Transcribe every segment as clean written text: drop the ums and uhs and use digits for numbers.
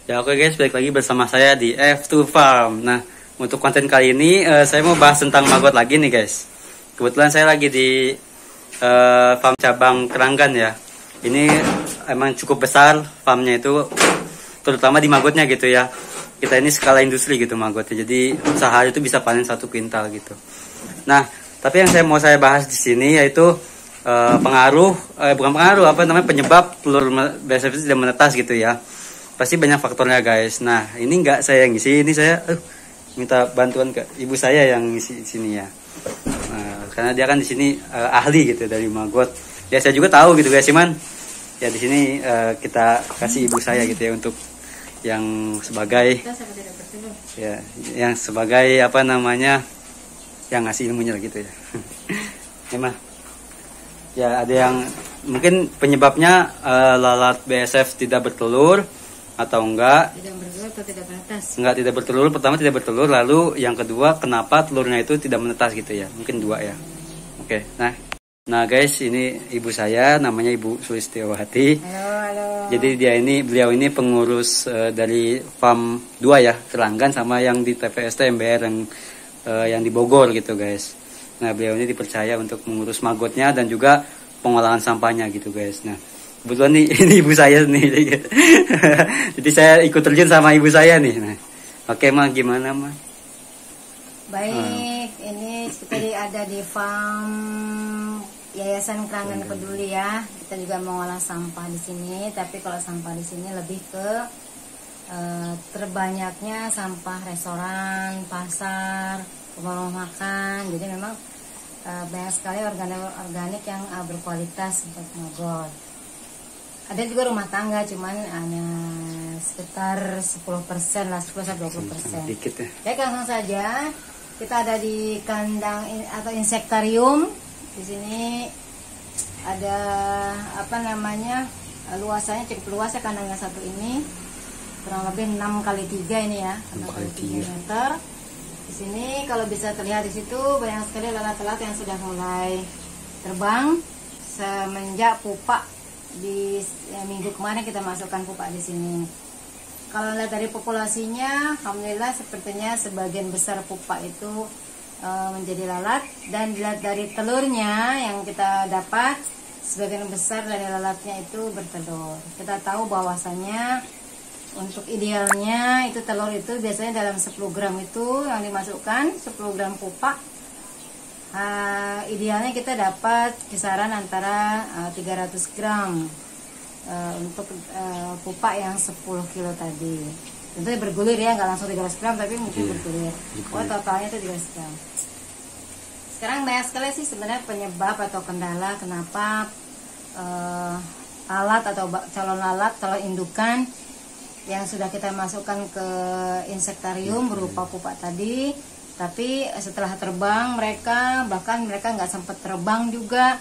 Ya oke guys, balik lagi bersama saya di F2 Farm. Nah, untuk konten kali ini saya mau bahas tentang maggot lagi nih guys. Kebetulan saya lagi di farm cabang Keranggan ya. Ini emang cukup besar farmnya itu, terutama di maggotnya gitu ya. Kita ini skala industri gitu maggotnya, jadi sehari itu bisa panen 1 kuintal gitu. Nah, tapi yang saya bahas di sini yaitu penyebab telur BSF itu tidak menetas gitu ya. Pasti banyak faktornya guys. Nah, ini nggak saya yang ngisi, ini saya minta bantuan ke ibu saya yang ngisi di sini ya. Nah, karena dia kan di sini ahli gitu dari maggot. Ya saya juga tahu gitu guys, cuman ya di sini kita kasih ibu saya gitu ya untuk yang sebagai yang ngasih ilmunya gitu ya. Emang ya ada yang mungkin penyebabnya lalat BSF tidak bertelur atau enggak, tidak bertelur atau tidak menetas. Enggak, tidak bertelur. Pertama tidak bertelur, lalu yang kedua kenapa telurnya itu tidak menetas gitu ya. Mungkin 2 ya. Oke. Nah guys, ini ibu saya namanya Ibu Sulistiawati. Halo. Jadi beliau ini pengurus dari farm 2 ya, Keranggan sama yang di TPST MBR yang di Bogor gitu guys. Nah, beliau ini dipercaya untuk mengurus maggotnya dan juga pengolahan sampahnya gitu guys. Nah, kebetulan ini ibu saya nih. Jadi saya ikut terjun sama ibu saya nih. Nah, oke Ma, gimana Ma? Baik, ini seperti ada di farm Yayasan Keranggan Peduli ya. Kita juga mengolah sampah di sini, tapi kalau sampah di sini lebih ke terbanyaknya sampah restoran, pasar, rumah makan. Jadi memang banyak sekali organik yang berkualitas untuk maggot. Ada juga rumah tangga, cuman hanya sekitar 10% lah, 10-20%. Dikit ya. Baik, langsung saja kita ada di kandang atau insektarium. Di sini ada luasannya cukup luas ya, kandangnya satu ini kurang lebih 6x3 ini ya, 6x3 meter. Di sini kalau bisa terlihat di situ banyak sekali lalat-lalat yang sudah mulai terbang semenjak pupa di minggu kemarin kita masukkan pupa di sini. Kalau lihat dari populasinya, alhamdulillah sepertinya sebagian besar pupa itu menjadi lalat, dan dilihat dari telurnya yang kita dapat, sebagian besar dari lalatnya itu bertelur. Kita tahu bahwasannya untuk idealnya itu telur itu biasanya dalam 10 gram itu yang dimasukkan 10 gram pupa. Idealnya kita dapat kisaran antara 300 gram untuk pupa yang 10 kilo tadi. Tentunya bergulir ya, nggak langsung 300 gram tapi mungkin bergulir. Totalnya itu 300 gram. Sekarang banyak sekali sih sebenarnya penyebab atau kendala kenapa lalat atau calon lalat, calon indukan yang sudah kita masukkan ke insektarium berupa pupa tadi, tapi setelah terbang mereka nggak sempat terbang juga.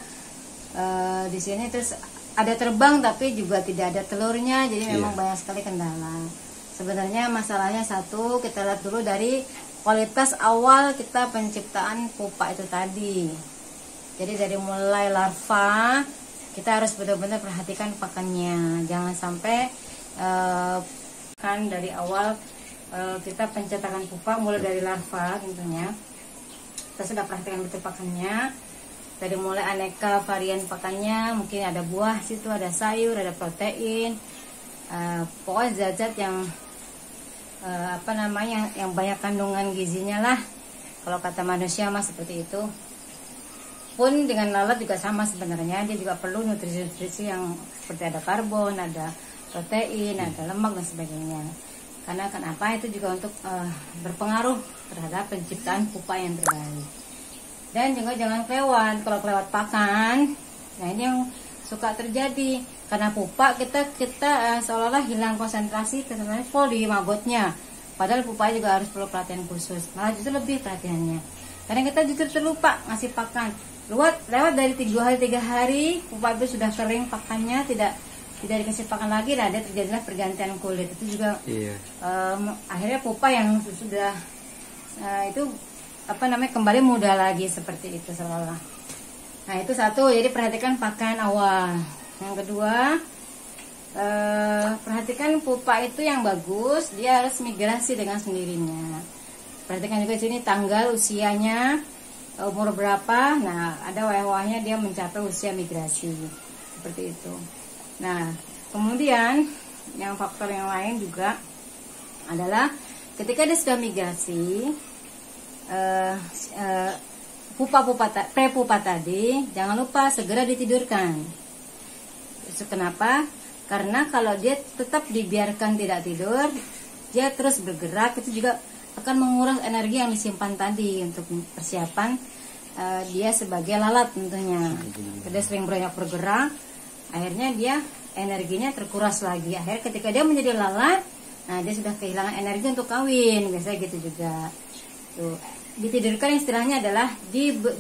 Di sini terus ada terbang tapi juga tidak ada telurnya, jadi memang banyak sekali kendala. Sebenarnya masalahnya satu, kita lihat dulu dari kualitas awal kita penciptaan pupa itu tadi. Jadi dari mulai larva kita harus benar-benar perhatikan pakannya, jangan sampai kan dari awal kita pencetakan pupa mulai dari larva tentunya kita sudah perhatikan betul pakannya, dari mulai aneka varian pakannya, mungkin ada buah situ, ada sayur, ada protein, pokoknya zat-zat yang yang banyak kandungan gizinya lah, kalau kata manusia mah seperti itu. Pun dengan lalat juga sama sebenarnya, dia juga perlu nutrisi-nutrisi yang seperti ada karbon, ada protein, ada lemak dan sebagainya. Karena kenapa itu juga untuk berpengaruh terhadap penciptaan pupa yang terbaik. Dan juga jangan kelewat, kalau kelewat pakan, nah ini yang suka terjadi. Karena pupa kita seolah-olah hilang konsentrasi sebenarnya full di maggotnya. Padahal pupa juga harus perlu perhatian khusus. Malah justru lebih perhatiannya. Karena kita justru terlupa ngasih pakan. Lewat dari 3 hari pupa itu sudah kering pakannya, tidak dikasih pakan lagi, nah ada terjadilah pergantian kulit. Itu juga akhirnya pupa yang sudah kembali muda lagi seperti itu seolah. Nah itu satu, jadi perhatikan pakan awal. Yang kedua, perhatikan pupa itu yang bagus, dia harus migrasi dengan sendirinya. Perhatikan juga di sini tanggal usianya, umur berapa. Nah, ada wah-wahnya dia mencapai usia migrasi seperti itu. Nah, kemudian yang faktor yang lain juga adalah ketika dia sudah migrasi, prepupa tadi jangan lupa segera ditidurkan. Kenapa? Karena kalau dia tetap dibiarkan tidak tidur, dia terus bergerak, itu juga akan menguras energi yang disimpan tadi untuk persiapan dia sebagai lalat tentunya. Dia sering banyak bergerak, akhirnya dia energinya terkuras lagi. Akhirnya ketika dia menjadi lalat, nah dia sudah kehilangan energi untuk kawin, biasanya gitu juga. Tuh, ditidurkan istilahnya adalah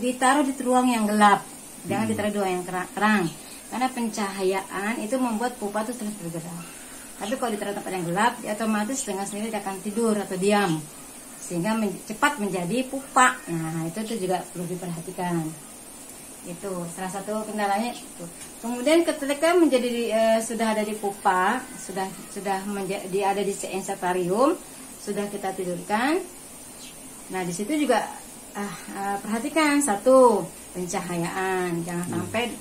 ditaruh di ruang yang gelap, jangan ditaruh di ruang yang terang. Karena pencahayaan itu membuat pupa itu terus bergerak. Tapi kalau ditaruh tempat yang gelap, dia otomatis dengan sendiri dia akan tidur atau diam, sehingga cepat menjadi pupa. Nah, itu juga perlu diperhatikan. Itu salah satu kendalanya itu. Kemudian ketika menjadi sudah ada di pupa, sudah menjadi ada di insektarium, sudah kita tidurkan. Nah, di situ juga perhatikan satu, pencahayaan, jangan sampai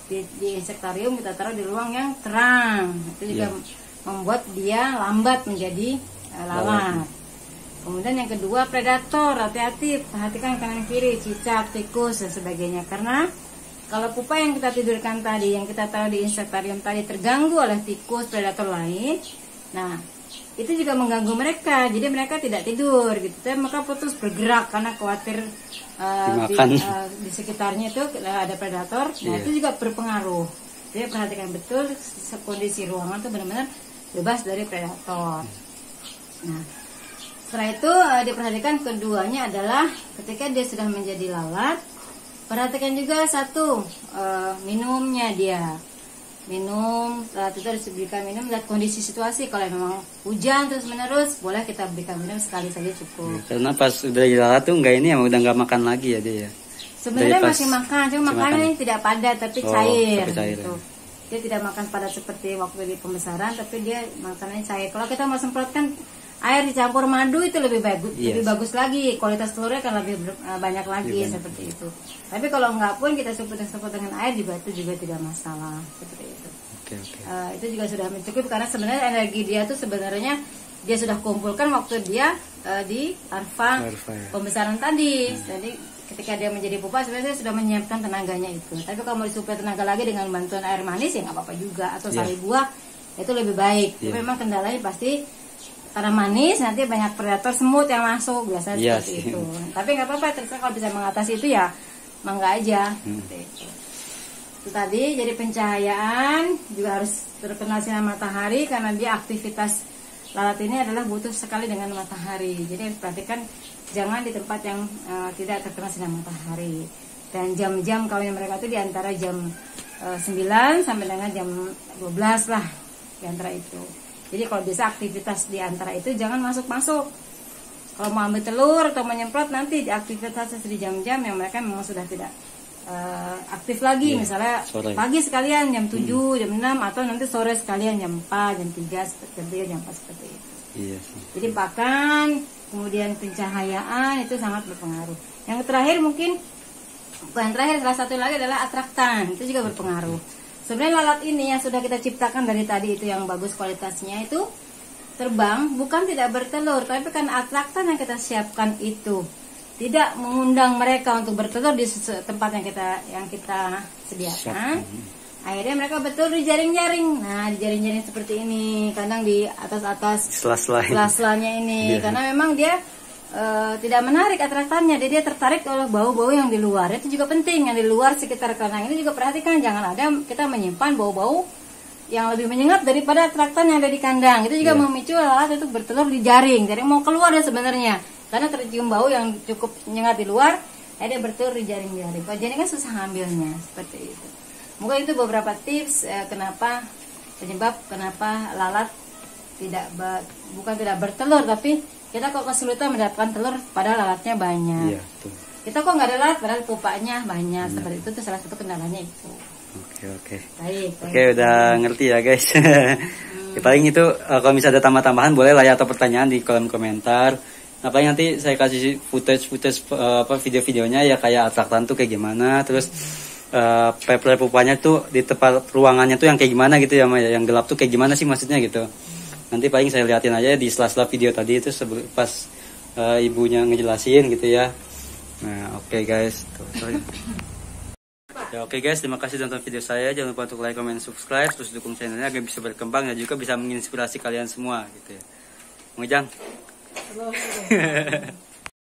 di insektarium kita taruh di ruang yang terang. Itu juga membuat dia lambat menjadi lalat. Kemudian yang kedua, predator, hati-hati, perhatikan kanan kiri, cicak, tikus dan sebagainya. Karena kalau pupa yang kita tidurkan tadi, yang kita taruh di insektarium tadi terganggu oleh tikus, predator lain, nah itu juga mengganggu mereka. Jadi mereka tidak tidur gitu. Tapi mereka putus bergerak karena khawatir di sekitarnya itu ada predator. Nah itu juga berpengaruh. Jadi perhatikan betul kondisi ruangan itu benar-benar bebas dari predator. Nah, setelah itu diperhatikan keduanya adalah ketika dia sudah menjadi lalat, perhatikan juga satu, minumnya dia. Minum, saat itu harus diberikan minum lihat kondisi situasi. Kalau memang hujan terus menerus, boleh kita berikan minum sekali saja cukup. Karena pas udah lalat tuh enggak ini ya, udah nggak makan lagi ya dia. Sebenarnya masih makan, cuma makannya tidak padat tapi cair. Gitu. Dia tidak makan padat seperti waktu di pembesaran, tapi dia makannya cair. Kalau kita mau semprotkan air dicampur madu itu lebih bagus, lebih bagus lagi. Kualitas telurnya akan lebih banyak lagi seperti itu. Tapi kalau enggak pun kita semprot dengan air juga itu juga tidak masalah seperti itu. Itu juga sudah mencukupi karena sebenarnya energi dia itu sebenarnya dia sudah kumpulkan waktu dia di larva pembesaran tadi. Jadi ketika dia menjadi pupa sebenarnya sudah menyiapkan tenaganya itu. Tapi kalau mau disuplai tenaga lagi dengan bantuan air manis ya nggak apa-apa juga, atau sari buah itu lebih baik. Tapi memang kendalanya pasti karena manis nanti banyak predator semut yang masuk biasanya seperti itu. Tapi nggak apa-apa, terserah kalau bisa mengatasi itu ya mangga aja. Itu tadi. Jadi pencahayaan juga harus terkena sinar matahari karena dia aktivitas lalat ini adalah butuh sekali dengan matahari. Jadi harus perhatikan jangan di tempat yang tidak terkena sinar matahari. Dan jam-jam kawin mereka itu di antara jam 9 sampai dengan jam 12 lah, di antara itu. Jadi kalau bisa aktivitas di antara itu jangan masuk-masuk. Kalau mau ambil telur atau menyemprot nanti di aktivitas di jam-jam yang mereka memang sudah tidak aktif lagi. Misalnya sore. Pagi sekalian jam 7, jam 6, atau nanti sore sekalian jam 4, jam 3, jam 4 seperti itu. Jadi pakan, kemudian pencahayaan itu sangat berpengaruh. Yang terakhir mungkin, bukan terakhir, salah satu lagi adalah atraktan, itu juga berpengaruh. Sebenarnya lalat ini yang sudah kita ciptakan dari tadi itu yang bagus kualitasnya itu terbang, bukan tidak bertelur, tapi kan atraktan yang kita siapkan itu tidak mengundang mereka untuk bertelur di tempat yang kita sediakan. Akhirnya mereka bertelur di jaring-jaring. Nah, di jaring-jaring seperti ini, kadang di atas-atas sela-selanya ini, karena memang dia tidak menarik atraktannya, dia tertarik oleh bau-bau yang di luar. Itu juga penting, yang di luar sekitar kandang ini juga perhatikan, jangan ada kita menyimpan bau-bau yang lebih menyengat daripada atraktan yang ada di kandang. Itu juga memicu lalat itu bertelur di jaring. Jaring mau keluar ya sebenarnya, karena tercium bau yang cukup menyengat di luar, dia bertelur di jaring-jaring. Kalau jaring kan susah ngambilnya, seperti itu. Mungkin itu beberapa tips penyebab kenapa lalat bukan tidak bertelur, tapi kita kok kesulitan mendapatkan telur padahal lalatnya banyak. Kita kok nggak ada lalat padahal pupanya banyak. Seperti itu salah satu kendalanya itu. Oke. Baik. Oke, udah ngerti ya guys. Ya, paling itu kalau misalnya ada tambah-tambahan boleh lah ya, atau pertanyaan di kolom komentar. Nah, paling nanti saya kasih footage video-videonya ya, kayak atraktan tuh kayak gimana, terus paper pupanya tuh di tempat ruangannya tuh yang kayak gimana gitu ya, Maya, yang gelap tuh kayak gimana sih maksudnya gitu. Nanti paling saya liatin aja di sela-sela video tadi itu pas ibunya ngejelasin gitu ya. Nah, oke guys. Ya oke guys, terima kasih sudah nonton video saya. Jangan lupa untuk like, comment, subscribe, terus dukung channelnya agar bisa berkembang dan juga bisa menginspirasi kalian semua gitu ya. Mengejang.